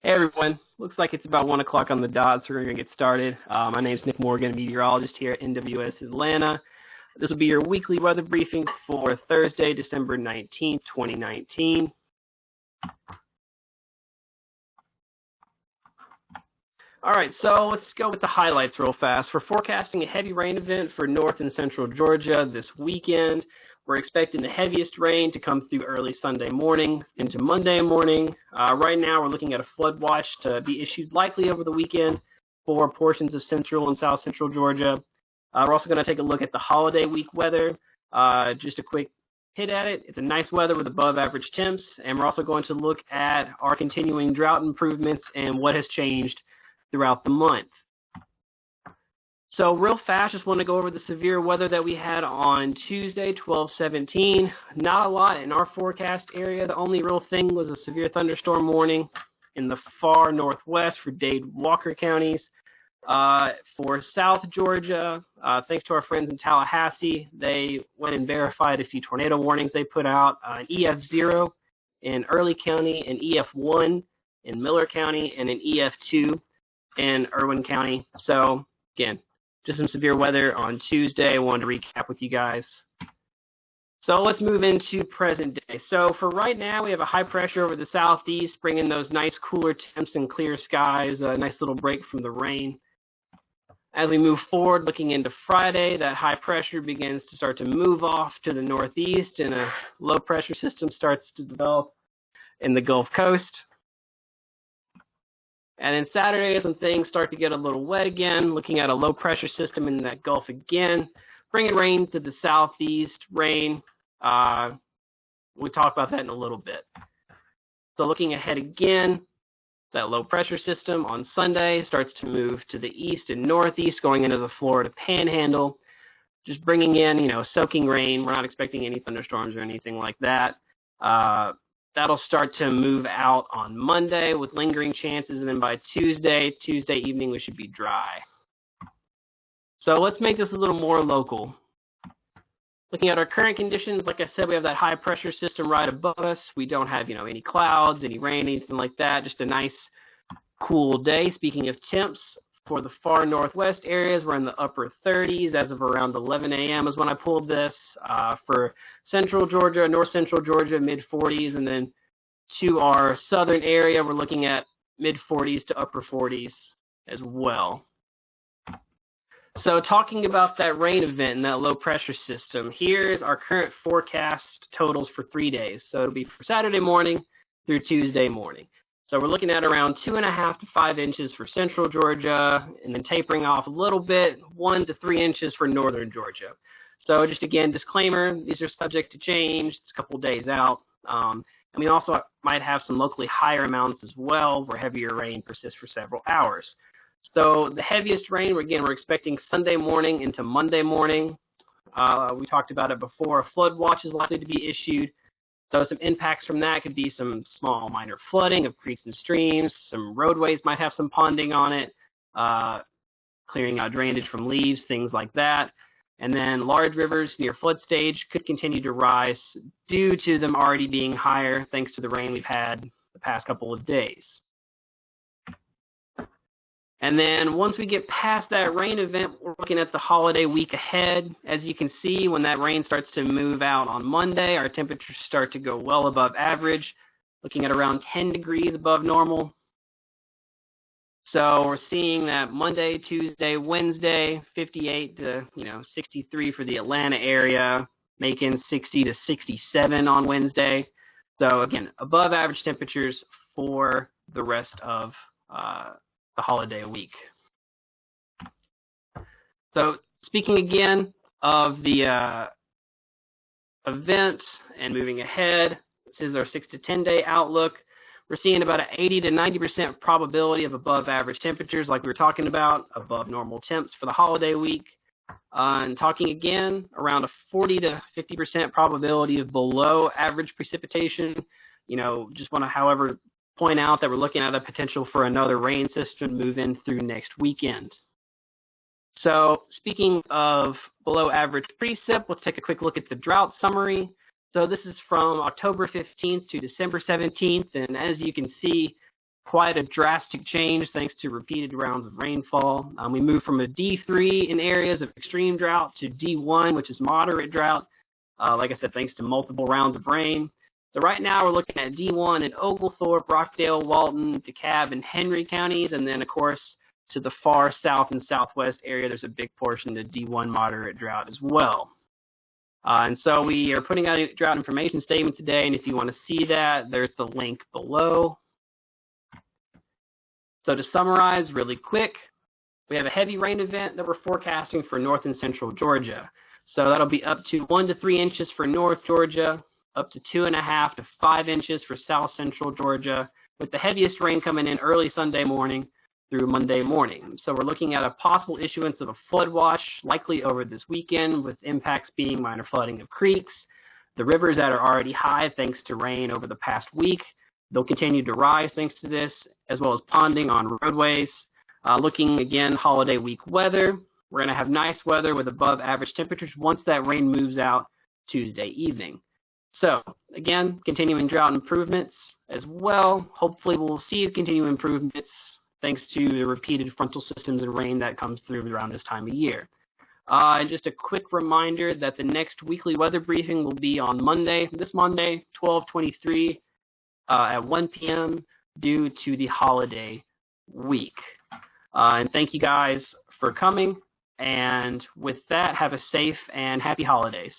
Hey everyone, looks like it's about 1 o'clock on the dot, so we're going to get started. My name is Nick Morgan, meteorologist here at NWS Atlanta. This will be your weekly weather briefing for Thursday, December 19th, 2019. All right, so let's go with the highlights real fast. We're forecasting a heavy rain event for north and central Georgia this weekend. We're expecting the heaviest rain to come through early Sunday morning into Monday morning. Right now, we're looking at a flood watch to be issued likely over the weekend for portions of central and south central Georgia. We're also going to take a look at the holiday week weather. Just a quick hit at it. It's a nice weather with above average temps, and we're also going to look at our continuing drought improvements and what has changed throughout the month. So real fast, just want to go over the severe weather that we had on Tuesday, 12/17. Not a lot in our forecast area. The only real thing was a severe thunderstorm warning in the far northwest for Dade-Walker counties. For South Georgia, thanks to our friends in Tallahassee, they went and verified a few tornado warnings they put out. An EF0 in Early County, an EF1 in Miller County, and an EF2 in Irwin County. So again, just some severe weather on Tuesday. I wanted to recap with you guys. So let's move into present day. So for right now, we have a high pressure over the southeast, bringing those nice cooler temps and clear skies, a nice little break from the rain. As we move forward, looking into Friday, that high pressure begins to start to move off to the northeast, and a low pressure system starts to develop in the Gulf Coast. And then Saturday, some things start to get a little wet again, looking at a low pressure system in that Gulf again, bringing rain to the southeast, rain. We'll talk about that in a little bit. So looking ahead again, that low pressure system on Sunday starts to move to the east and northeast, going into the Florida Panhandle, just bringing in, soaking rain. We're not expecting any thunderstorms or anything like that. That'll start to move out on Monday with lingering chances, and then by Tuesday evening, we should be dry. So let's make this a little more local. Looking at our current conditions, like I said, we have that high pressure system right above us. We don't have, any clouds, any rain, anything like that. Just a nice, cool day. Speaking of temps, for the far northwest areas, we're in the upper 30s as of around 11 a.m. is when I pulled this. For central Georgia, north central Georgia, mid-40s, and then to our southern area, we're looking at mid-40s to upper 40s as well. So talking about that rain event and that low pressure system, here's our current forecast totals for 3 days. So it'll be for Saturday morning through Tuesday morning. So we're looking at around 2.5 to 5 inches for central Georgia, and then tapering off a little bit, 1 to 3 inches for northern Georgia. So just again, disclaimer, these are subject to change. It's a couple days out. And we also might have some locally higher amounts as well, where heavier rain persists for several hours. So the heaviest rain, we're expecting Sunday morning into Monday morning. We talked about it before. A flood watch is likely to be issued. So some impacts from that could be some small minor flooding of creeks and streams. Some roadways might have some ponding on it, clearing out drainage from leaves, things like that. And then large rivers near flood stage could continue to rise due to them already being higher thanks to the rain we've had the past couple of days. And then once we get past that rain event, we're looking at the holiday week ahead. As you can see, when that rain starts to move out on Monday, our temperatures start to go well above average, looking at around 10 degrees above normal. So we're seeing that Monday, Tuesday, Wednesday, 58 to 63 for the Atlanta area, making 60 to 67 on Wednesday. So again, above average temperatures for the rest of the holiday week. So speaking again of the event and moving ahead, this is our 6 to 10 day outlook. We're seeing about an 80 to 90% probability of above average temperatures, like we were talking about, above normal temps for the holiday week. And talking again, around a 40 to 50% probability of below average precipitation. Just want to, however, point out that we're looking at a potential for another rain system to move in through next weekend. So speaking of below average precip, let's take a quick look at the drought summary. So this is from October 15th to December 17th, and as you can see, quite a drastic change thanks to repeated rounds of rainfall. We moved from a D3 in areas of extreme drought to D1, which is moderate drought. Like I said, thanks to multiple rounds of rain. So right now we're looking at D1 in Oglethorpe, Rockdale, Walton, DeKalb, and Henry counties. And then, of course, to the far south and southwest area, there's a big portion of D1 moderate drought as well. And so we are putting out a drought information statement today. And if you want to see that, there's the link below. So to summarize really quick, we have a heavy rain event that we're forecasting for north and central Georgia. So that'll be up to 1 to 3 inches for north Georgia, up to 2.5 to 5 inches for south central Georgia, with the heaviest rain coming in early Sunday morning through Monday morning. So we're looking at a possible issuance of a flood watch likely over this weekend, with impacts being minor flooding of creeks, the rivers that are already high thanks to rain over the past week. They'll continue to rise thanks to this, as well as ponding on roadways. Looking again, holiday week weather. We're going to have nice weather with above average temperatures once that rain moves out Tuesday evening. So again, continuing drought improvements as well. Hopefully we'll see continuing improvements thanks to the repeated frontal systems and rain that comes through around this time of year. And just a quick reminder that the next weekly weather briefing will be on Monday, this Monday, 12/23 at 1 p.m. due to the holiday week. And thank you guys for coming. And with that, have a safe and happy holidays.